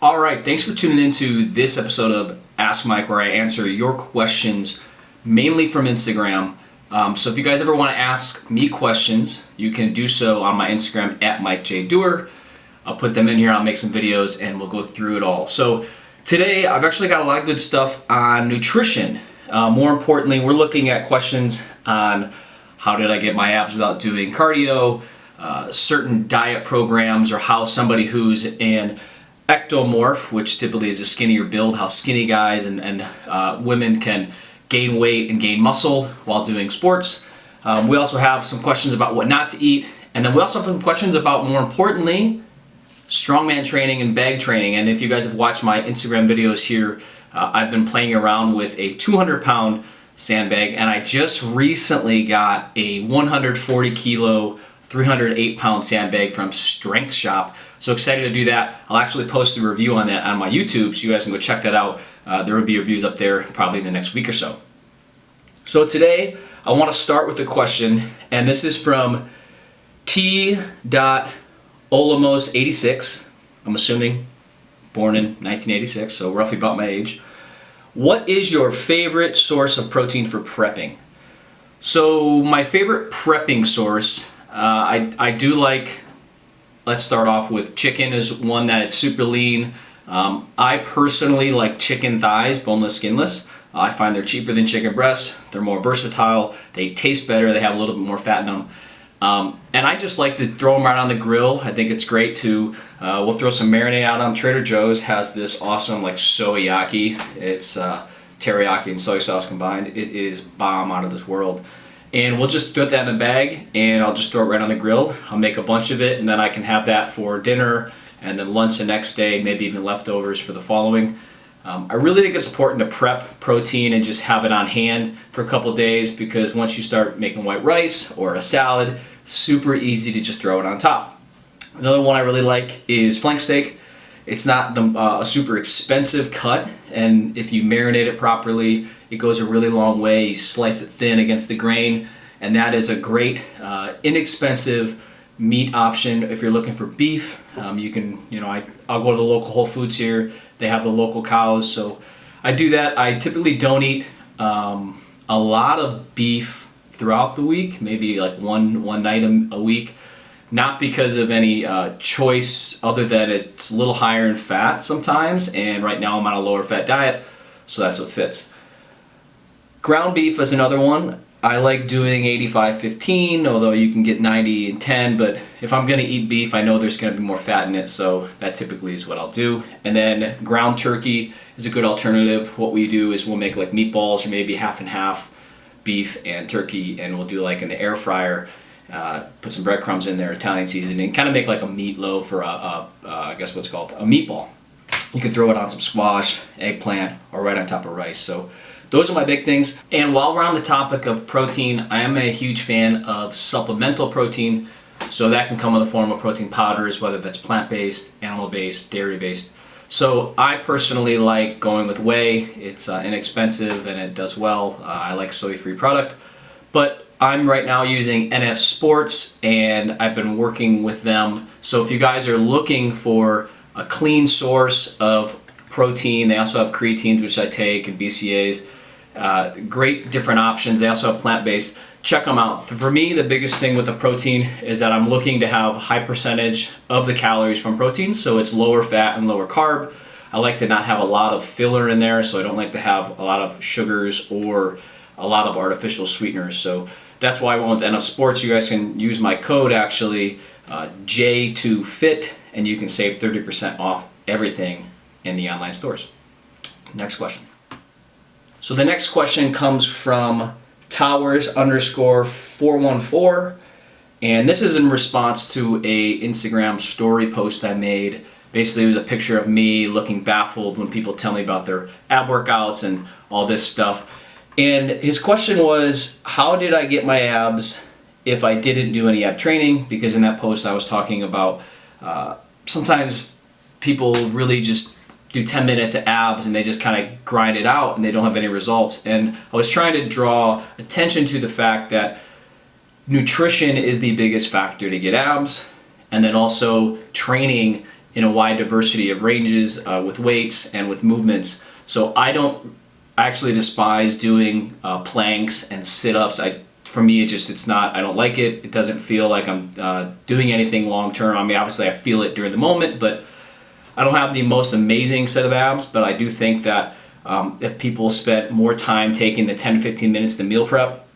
All right, thanks for tuning into this episode of Ask Mike, where I answer your questions mainly from Instagram. So if you guys ever want to ask me questions, you can do so on my Instagram at MikeJDoer. I'll put them in here, I'll make some videos, and we'll go through it all. So today, I've actually got a lot of good stuff on nutrition. More importantly, we're looking at questions on how did I get my abs without doing cardio, certain diet programs, or how somebody who's an ectomorph, which typically is a skinnier build, how skinny guys and women can gain weight and gain muscle while doing sports. We also have some questions about what not to eat, and then we also have some questions about, more importantly, strongman training and bag training. And if you guys have watched my Instagram videos here, I've been playing around with a 200-pound sandbag, and I just recently got a 140 kilo 308-pound sandbag from Strength Shop. So excited to do that. I'll actually post a review on that on my YouTube, so you guys can go check that out. There will be reviews up there probably in the next week or so. So today, I want to start with a question, and this is from T.Olamos86. I'm assuming born in 1986, so roughly about my age. What is your favorite source of protein for prepping? So my favorite prepping source, I do like, let's start off with chicken is one that it's super lean. I personally like chicken thighs, boneless, skinless. I find they're cheaper than chicken breasts. They're more versatile. They taste better. They have a little bit more fat in them. And I just like to throw them right on the grill. I think it's great to, we'll throw some marinade out on. Trader Joe's has this awesome like soyaki. It's teriyaki and soy sauce combined. It is bomb out of this world. And we'll just throw that in a bag, and I'll just throw it right on the grill. I'll make a bunch of it, and then I can have that for dinner and then lunch the next day, maybe even leftovers for the following. I really think it's important to prep protein and just have it on hand for a couple days, because once you start making white rice or a salad, super easy to just throw it on top. Another one I really like is flank steak. It's not a super expensive cut, and if you marinate it properly, it goes a really long way. You slice it thin against the grain, and that is a great, inexpensive meat option if you're looking for beef. You can, I'll go to the local Whole Foods here. They have the local cows, so I do that. I typically don't eat a lot of beef throughout the week, maybe like one night a week. Not because of any choice other than it's a little higher in fat sometimes, and right now I'm on a lower fat diet, so that's what fits. Ground beef is another one. I like doing 85-15, although you can get 90-10, but if I'm gonna eat beef, I know there's gonna be more fat in it, so that typically is what I'll do. And then ground turkey is a good alternative. What we do is we'll make like meatballs, or maybe half and half beef and turkey, and we'll do like in the air fryer, put some breadcrumbs in there, Italian seasoning, kind of make like a meatloaf, or I guess what's called a meatball. You can throw it on some squash, eggplant, or right on top of rice. So those are my big things. And while we're on the topic of protein, I am a huge fan of supplemental protein. So that can come in the form of protein powders, whether that's plant-based, animal-based, dairy-based. So I personally like going with whey. It's inexpensive and it does well. I like soy-free product. But I'm right now using NF Sports, and I've been working with them. So if you guys are looking for a clean source of protein, they also have creatines, which I take, and BCAAs. Great different options. They also have plant-based. Check them out. For me, the biggest thing with the protein is that I'm looking to have a high percentage of the calories from protein, so it's lower fat and lower carb. I like to not have a lot of filler in there, so I don't like to have a lot of sugars or a lot of artificial sweeteners. So that's why I went with NF Sports. You guys can use my code actually, J2FIT, and you can save 30% off everything in the online stores. Next question. So the next question comes from Towers_414, and this is in response to a Instagram story post I made. Basically, it was a picture of me looking baffled when people tell me about their ab workouts and all this stuff. And his question was, how did I get my abs if I didn't do any ab training? Because in that post I was talking about sometimes people really just do 10 minutes of abs and they just kind of grind it out and they don't have any results. And I was trying to draw attention to the fact that nutrition is the biggest factor to get abs, and then also training in a wide diversity of ranges with weights and with movements. So I don't actually despise doing planks and sit-ups. For me, it's not, I don't like it. It doesn't feel like I'm doing anything long term. I mean, obviously I feel it during the moment, but I don't have the most amazing set of abs. But I do think that if people spent more time taking the 10 to 15 minutes to meal prep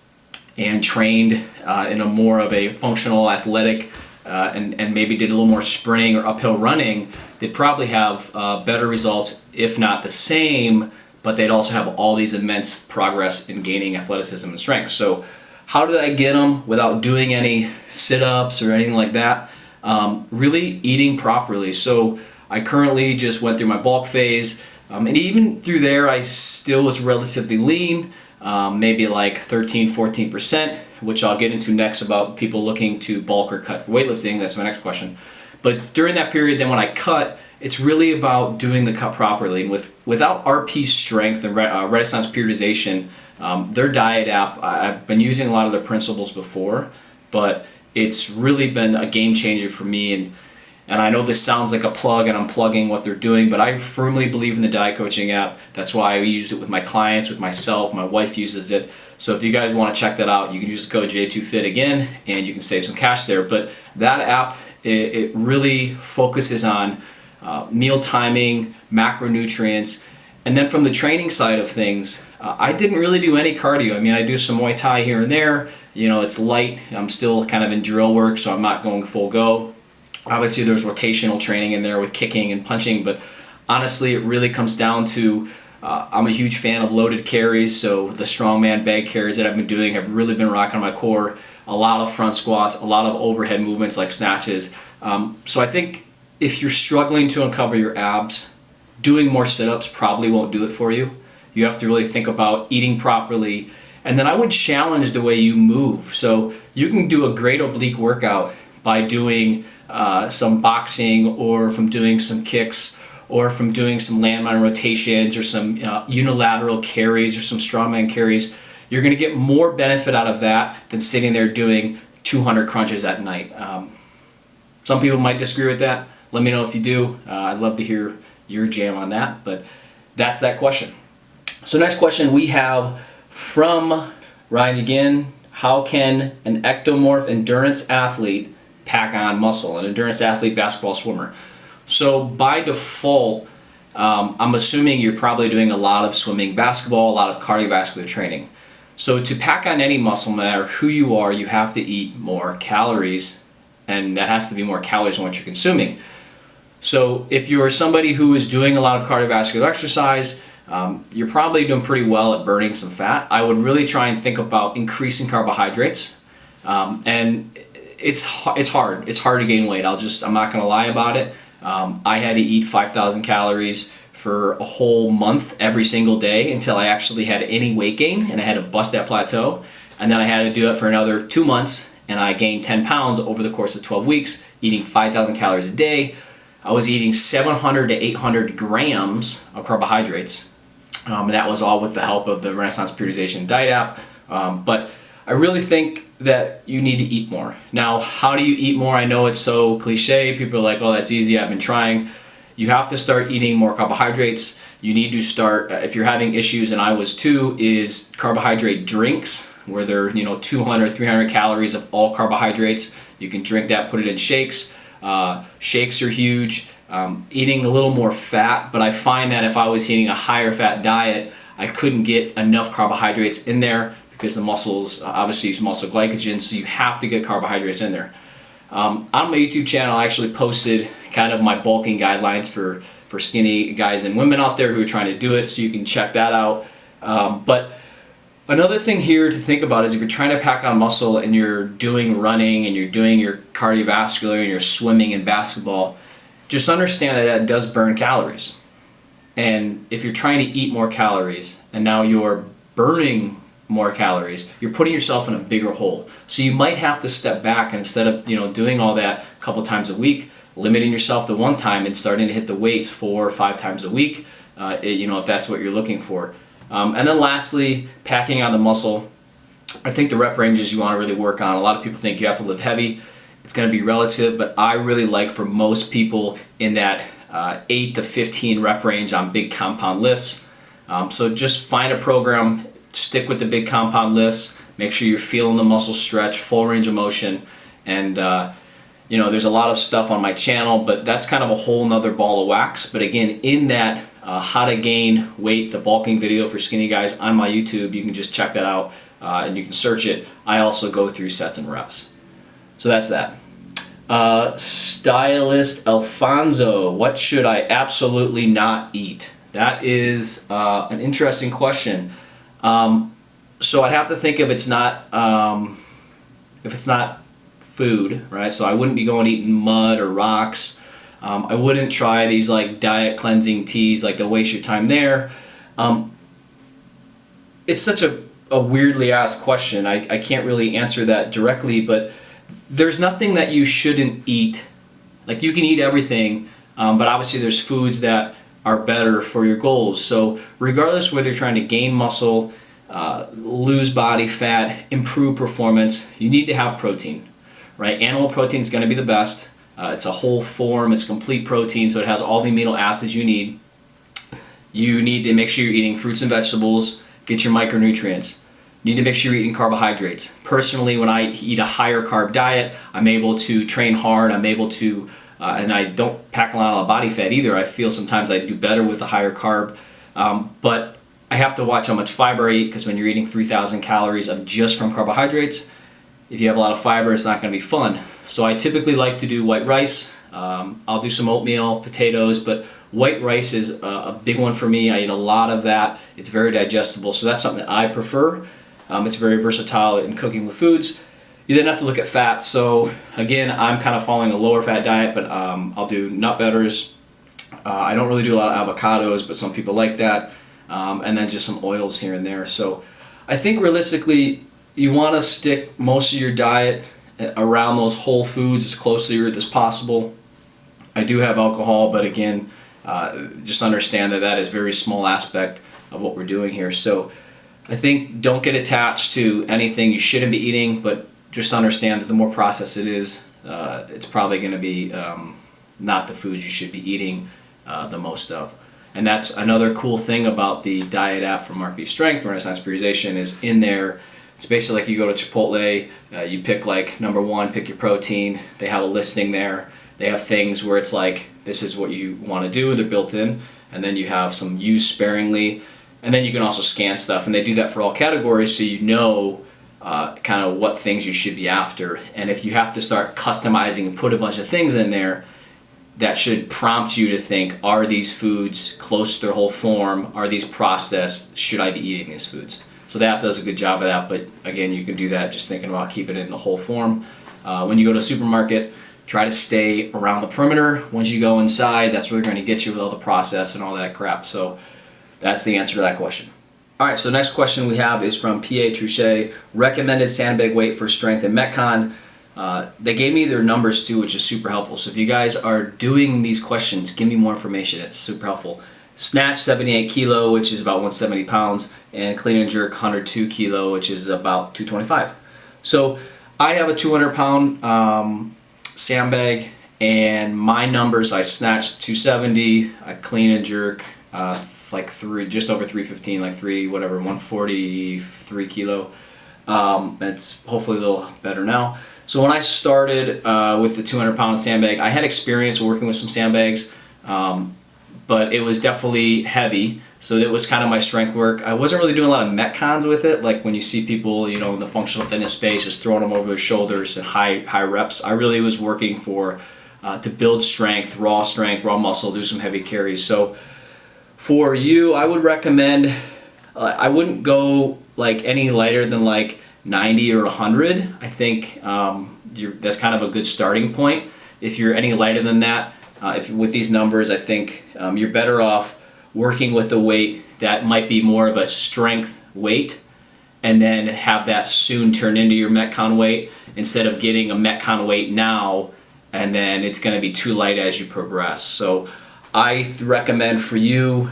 and trained in a more of a functional athletic and maybe did a little more sprinting or uphill running, they'd probably have better results, if not the same, but they'd also have all these immense progress in gaining athleticism and strength. So how did I get them without doing any sit-ups or anything like that? Really eating properly. So I currently just went through my bulk phase, and even through there I still was relatively lean, maybe like 13-14%, which I'll get into next about people looking to bulk or cut for weightlifting. That's my next question. But during that period, then when I cut, it's really about doing the cut properly. And without RP Strength and Renaissance Periodization, their diet app, I've been using a lot of their principles before, but it's really been a game changer for me. And I know this sounds like a plug and I'm plugging what they're doing, but I firmly believe in the diet coaching app. That's why I use it with my clients, with myself. My wife uses it. So if you guys want to check that out, you can use the code J2FIT again, and you can save some cash there. But that app, it really focuses on meal timing, macronutrients, and then from the training side of things, I didn't really do any cardio. I mean, I do some Muay Thai here and there. You know, it's light. I'm still kind of in drill work, so I'm not going full go. Obviously, there's rotational training in there with kicking and punching, but honestly, it really comes down to I'm a huge fan of loaded carries, so the Strongman bag carries that I've been doing have really been rocking my core. A lot of front squats, a lot of overhead movements like snatches. So I think if you're struggling to uncover your abs, doing more sit-ups probably won't do it for you. You have to really think about eating properly, and then I would challenge the way you move. So you can do a great oblique workout by doing some boxing, or from doing some kicks, or from doing some landmine rotations, or some unilateral carries, or some strongman carries. You're going to get more benefit out of that than sitting there doing 200 crunches at night. Some people might disagree with that. Let me know if you do. I'd love to hear your jam on that, but that's that question. So next question we have from Ryan again. How can an ectomorph endurance athlete pack on muscle? An endurance athlete, basketball, swimmer. So by default, I'm assuming you're probably doing a lot of swimming, basketball, a lot of cardiovascular training. So to pack on any muscle, no matter who you are, you have to eat more calories, and that has to be more calories than what you're consuming. So if you're somebody who is doing a lot of cardiovascular exercise, you're probably doing pretty well at burning some fat. I would really try and think about increasing carbohydrates. And it's hard. It's hard to gain weight. I'm not gonna lie about it. I had to eat 5,000 calories for a whole month every single day until I actually had any weight gain, and I had to bust that plateau. And then I had to do it for another 2 months, and I gained 10 pounds over the course of 12 weeks, eating 5,000 calories a day. I was eating 700 to 800 grams of carbohydrates. And that was all with the help of the Renaissance Periodization diet app. But I really think that you need to eat more. Now, how do you eat more? I know it's so cliche. People are like, oh, that's easy. I've been trying. You have to start eating more carbohydrates. You need to start, if you're having issues, and I was too, is carbohydrate drinks, where they're 200, 300 calories of all carbohydrates. You can drink that, put it in shakes. Shakes are huge. Eating a little more fat, but I find that if I was eating a higher fat diet, I couldn't get enough carbohydrates in there because the muscles obviously use muscle glycogen, so you have to get carbohydrates in there. On my YouTube channel, I actually posted kind of my bulking guidelines for skinny guys and women out there who are trying to do it, so you can check that out. But another thing here to think about is if you're trying to pack on muscle and you're doing running and you're doing your cardiovascular and you're swimming and basketball, just understand that that does burn calories. And if you're trying to eat more calories and now you're burning more calories, you're putting yourself in a bigger hole. So you might have to step back, and instead of doing all that a couple times a week, limiting yourself to one time and starting to hit the weights 4 or 5 times a week, if that's what you're looking for. And then lastly, packing on the muscle. I think the rep ranges you want to really work on. A lot of people think you have to lift heavy. It's going to be relative, but I really like for most people in that 8 to 15 rep range on big compound lifts. So just find a program, stick with the big compound lifts, make sure you're feeling the muscle stretch, full range of motion, and you know, there's a lot of stuff on my channel, but that's kind of a whole nother ball of wax. But again, in that how to gain weight, the bulking video for skinny guys on my YouTube, you can just check that out and you can search it. I also go through sets and reps. So that's that. Stylist Alfonso, what should I absolutely not eat? That is an interesting question. So I'd have to think if it's not food, right? So I wouldn't be going eating mud or rocks. I wouldn't try these like diet cleansing teas, like to waste your time there. It's such a weirdly asked question. I can't really answer that directly, but there's nothing that you shouldn't eat. Like you can eat everything, but obviously there's foods that are better for your goals. So regardless whether you're trying to gain muscle, lose body fat, improve performance, you need to have protein, right? Animal protein is going to be the best. It's a whole form, it's complete protein, so it has all the amino acids you need. You need to make sure you're eating fruits and vegetables, get your micronutrients. You need to make sure you're eating carbohydrates. Personally, when I eat a higher carb diet, I'm able to train hard, I'm able to, and I don't pack a lot of body fat either. I feel sometimes I do better with a higher carb, but I have to watch how much fiber I eat, because when you're eating 3,000 calories of just from carbohydrates, if you have a lot of fiber, it's not going to be fun. So I typically like to do white rice. I'll do some oatmeal, potatoes, but white rice is a big one for me. I eat a lot of that. It's very digestible, so that's something that I prefer. It's very versatile in cooking with foods. You then have to look at fat. So again, I'm kind of following a lower fat diet, but I'll do nut butters. I don't really do a lot of avocados, but some people like that. And then just some oils here and there. So I think realistically, you want to stick most of your diet around those whole foods as close to the earth as possible. I do have alcohol, but again, just understand that that is a very small aspect of what we're doing here. So I think don't get attached to anything you shouldn't be eating, but just understand that the more processed it is, it's probably going to be not the foods you should be eating the most of. And that's another cool thing about the diet app from RP Strength, Renaissance Periodization, is in there. It's basically like you go to Chipotle, you pick like number one, pick your protein. They have a listing there. They have things where it's like, this is what you want to do, they're built in. And then you have some use sparingly. And then you can also scan stuff, and they do that for all categories, so you know kind of what things you should be after. And if you have to start customizing and put a bunch of things in there, that should prompt you to think, are these foods close to their whole form? Are these processed? Should I be eating these foods? So the app does a good job of that, but again, you can do that just thinking about keeping it in the whole form. When you go to a supermarket, try to stay around the perimeter. Once you go inside, that's where they're going to get you with all the process and all that crap. So that's the answer to that question. All right, so the next question we have is from P.A. Truchet. Recommended sandbag weight for strength and metcon. They gave me their numbers too, which is super helpful. So if you guys are doing these questions, give me more information. It's super helpful. Snatch 78 kilo, which is about 170 pounds, and clean and jerk 102 kilo, which is about 225. So I have a 200 pound sandbag, and my numbers, I snatched 270, I clean and jerk like just over 315, like 143 kilo. It's hopefully a little better now. So when I started with the 200 pound sandbag, I had experience working with some sandbags, but it was definitely heavy. So it was kind of my strength work. I wasn't really doing a lot of metcons with it, like when you see people, you know, in the functional fitness space, just throwing them over their shoulders and high reps. I really was working for to build strength, raw muscle, do some heavy carries. So for you, I would recommend, I wouldn't go like any lighter than like 90 or 100. I think that's kind of a good starting point. If you're any lighter than that, with these numbers, I think you're better off working with a weight that might be more of a strength weight, and then have that soon turn into your metcon weight, instead of getting a metcon weight now and then it's going to be too light as you progress. So I recommend for you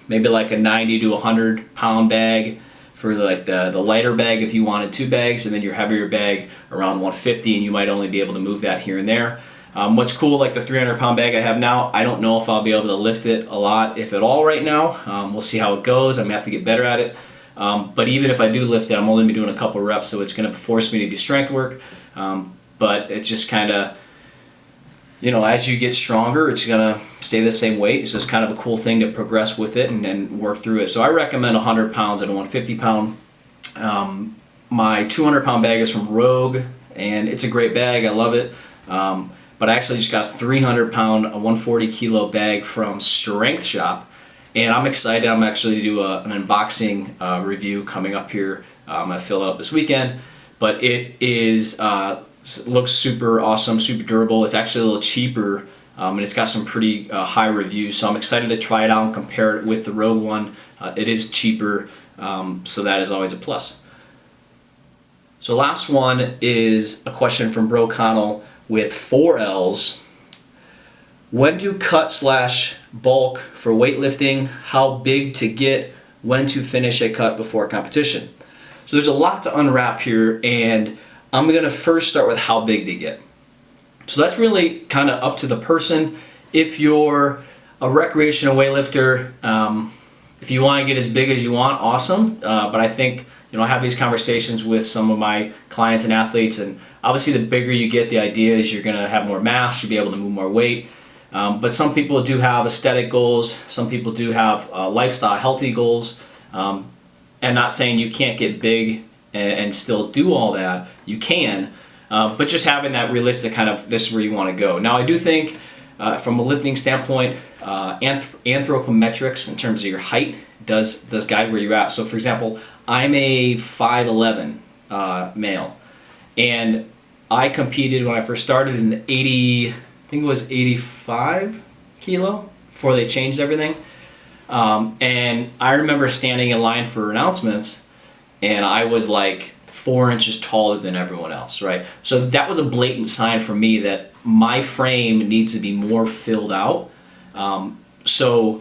maybe like a 90 to 100 pound bag for like the lighter bag if you wanted 2 bags, and then your heavier bag around 150, and you might only be able to move that here and there. What's cool, like the 300-pound bag I have now, I don't know if I'll be able to lift it a lot, if at all, right now. We'll see how it goes. I'm gonna have to get better at it. But even if I do lift it, I'm only gonna be doing a couple reps, so it's gonna force me to do strength work. But it's just kind of, you know, as you get stronger, it's gonna stay the same weight. It's just kind of a cool thing to progress with it and work through it. So I recommend 100 pounds and a 150 pound. My 200-pound bag is from Rogue, and it's a great bag. I love it. But I actually just got a 300-pound, a 140-kilo bag from Strength Shop, and I'm excited. I'm actually to do an unboxing review coming up here. I'm gonna fill it up this weekend, but it is looks super awesome, super durable. It's actually a little cheaper, and it's got some pretty high reviews. So I'm excited to try it out and compare it with the Rogue one. It is cheaper, so that is always a plus. So last one is a question from Bro Connell with 4 L's. When to cut/bulk for weightlifting? How big to get? When to finish a cut before competition? So there's a lot to unwrap here, and I'm gonna first start with how big to get. So that's really kind of up to the person. If you're a recreational weightlifter, if you want to get as big as you want, awesome. But I think, you know, I have these conversations with some of my clients and athletes, and obviously the bigger you get, the idea is you're gonna have more mass, you'll be able to move more weight. But some people do have aesthetic goals, some people do have lifestyle, healthy goals, and not saying you can't get big and still do all that. You can, but just having that realistic kind of, this is where you want to go. Now I do think from a lifting standpoint, anthropometrics in terms of your height does guide where you're at. So for example, I'm a 5'11" male, and I competed when I first started in 80, I think it was 85 kilo before they changed everything. And I remember standing in line for announcements, and I was like 4 inches taller than everyone else, right? So that was a blatant sign for me that my frame needs to be more filled out. So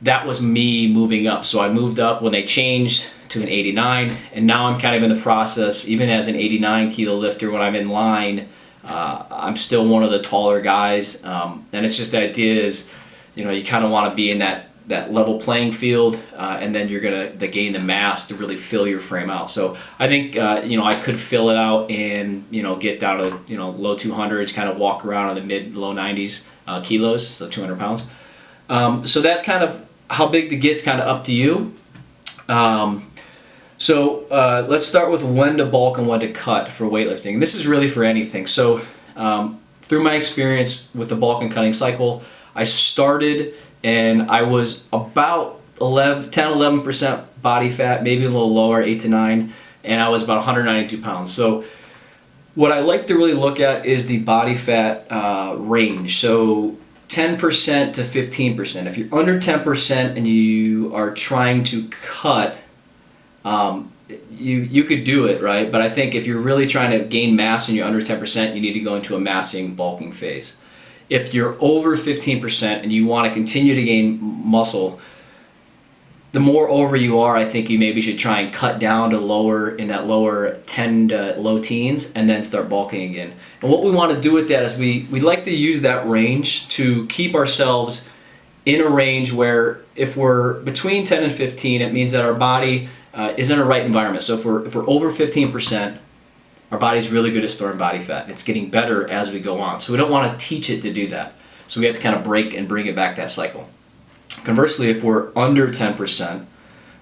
that was me moving up. So I moved up when they changed to an 89, and now I'm kind of in the process, even as an 89 kilo lifter, when I'm in line, I'm still one of the taller guys. And it's just the idea is, you know, you kind of want to be in that level playing field, and then you're gonna gain the mass to really fill your frame out. So I think you know, I could fill it out and, you know, get down to, you know, low 200s, kind of walk around in the mid low 90s kilos, so 200 pounds. So that's kind of how big to get's kind of up to you. So let's start with when to bulk and when to cut for weightlifting. This is really for anything. So through my experience with the bulk and cutting cycle, I started and I was about 10-11% body fat, maybe a little lower, 8 to 9, and I was about 192 pounds. So what I like to really look at is the body fat range. So 10% to 15%. If you're under 10% and you are trying to cut, you could do it, right? But I think if you're really trying to gain mass and you're under 10%, you need to go into a massing, bulking phase. If you're over 15% and you want to continue to gain muscle, the more over you are, I think you maybe should try and cut down to lower 10 to low teens, and then start bulking again. And what we want to do with that is we like to use that range to keep ourselves in a range where if we're between 10 and 15, it means that our body is in a right environment. So if we're over 15%, our body's really good at storing body fat. It's getting better as we go on. So we don't want to teach it to do that. So we have to kind of break and bring it back that cycle. Conversely, if we're under 10%,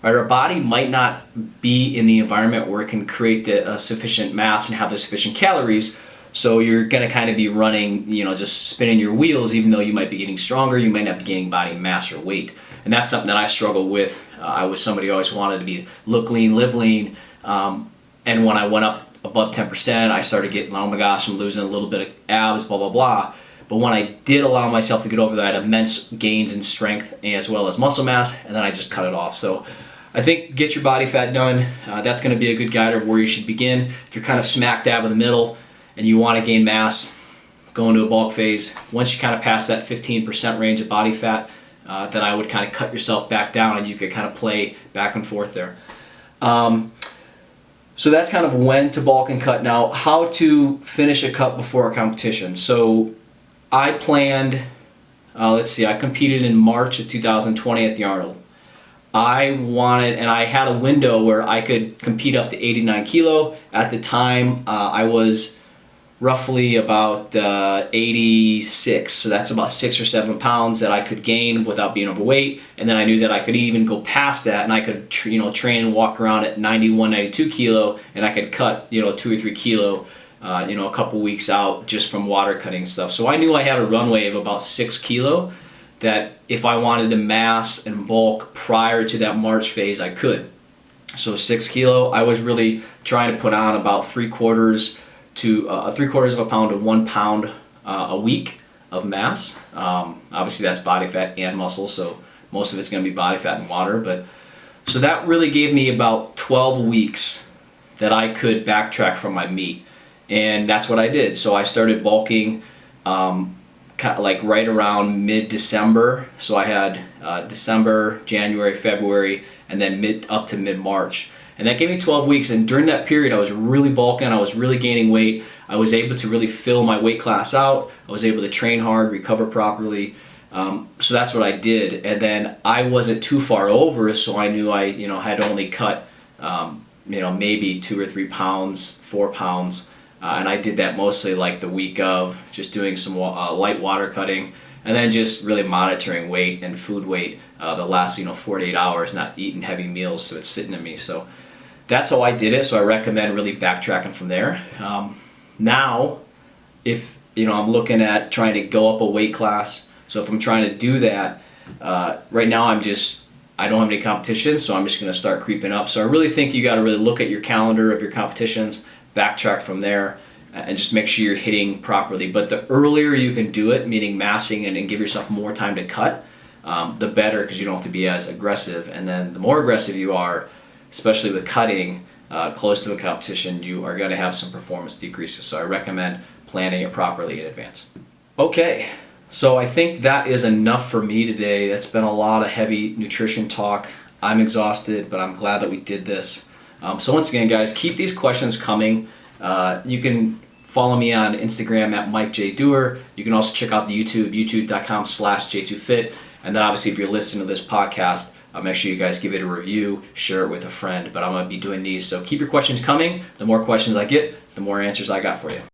right, our body might not be in the environment where it can create the sufficient mass and have the sufficient calories. So you're going to kind of be running, you know, just spinning your wheels, even though you might be getting stronger, you might not be gaining body mass or weight. And that's something that I struggle with. I was somebody who always wanted to look lean, live lean. And when I went up above 10%, I started getting, oh my gosh, I'm losing a little bit of abs, blah, blah, blah. But when I did allow myself to get over that, I had immense gains in strength as well as muscle mass, and then I just cut it off. So I think get your body fat done. That's going to be a good guide of where you should begin. If you're kind of smack dab in the middle and you want to gain mass, go into a bulk phase. Once you kind of pass that 15% range of body fat, then I would kind of cut yourself back down, and you could kind of play back and forth there. So that's kind of when to bulk and cut. Now, how to finish a cut before a competition. So I planned, let's see, I competed in March of 2020 at the Arnold. I wanted, and I had a window where I could compete up to 89 kilo. At the time, I was roughly about 86, so that's about 6 or 7 pounds that I could gain without being overweight. And then I knew that I could even go past that, and I could train and walk around at 91, 92 kilo, and I could cut 2 or 3 kilo a couple weeks out just from water cutting stuff. So I knew I had a runway of about 6 kilo that if I wanted to mass and bulk prior to that March phase, I could. So 6 kilo, I was really trying to put on about 3/4 to 3/4 of a pound to 1 pound a week of mass. Obviously that's body fat and muscle, so most of it's going to be body fat and water. But so that really gave me about 12 weeks that I could backtrack from my meet, and that's what I did. So I started bulking like right around mid-December. So I had December, January, February, and then up to mid-March. And that gave me 12 weeks, and during that period I was really bulking, I was really gaining weight. I was able to really fill my weight class out. I was able to train hard, recover properly. So that's what I did. And then I wasn't too far over, so I knew I had only cut maybe 2 or 3 pounds, 4 pounds. And I did that mostly like the week of, just doing some light water cutting, and then just really monitoring weight and food weight the last 48 hours, not eating heavy meals so it's sitting in me. So that's how I did it. So I recommend really backtracking from there. Now, if I'm looking at trying to go up a weight class, so if I'm trying to do that, right now I don't have any competitions, so I'm just going to start creeping up. So I really think you got to really look at your calendar of your competitions, backtrack from there, and just make sure you're hitting properly. But the earlier you can do it, meaning massing and give yourself more time to cut, the better, because you don't have to be as aggressive. And then the more aggressive you are, especially with cutting close to a competition, you are going to have some performance decreases. So I recommend planning it properly in advance. Okay, so I think that is enough for me today. That's been a lot of heavy nutrition talk. I'm exhausted, but I'm glad that we did this. So once again, guys, keep these questions coming. You can follow me on Instagram at Mike J. Doer. You can also check out the YouTube, youtube.com/J2Fit. And then obviously if you're listening to this podcast, make sure you guys give it a review, share it with a friend. But I'm going to be doing these, so keep your questions coming. The more questions I get, the more answers I got for you.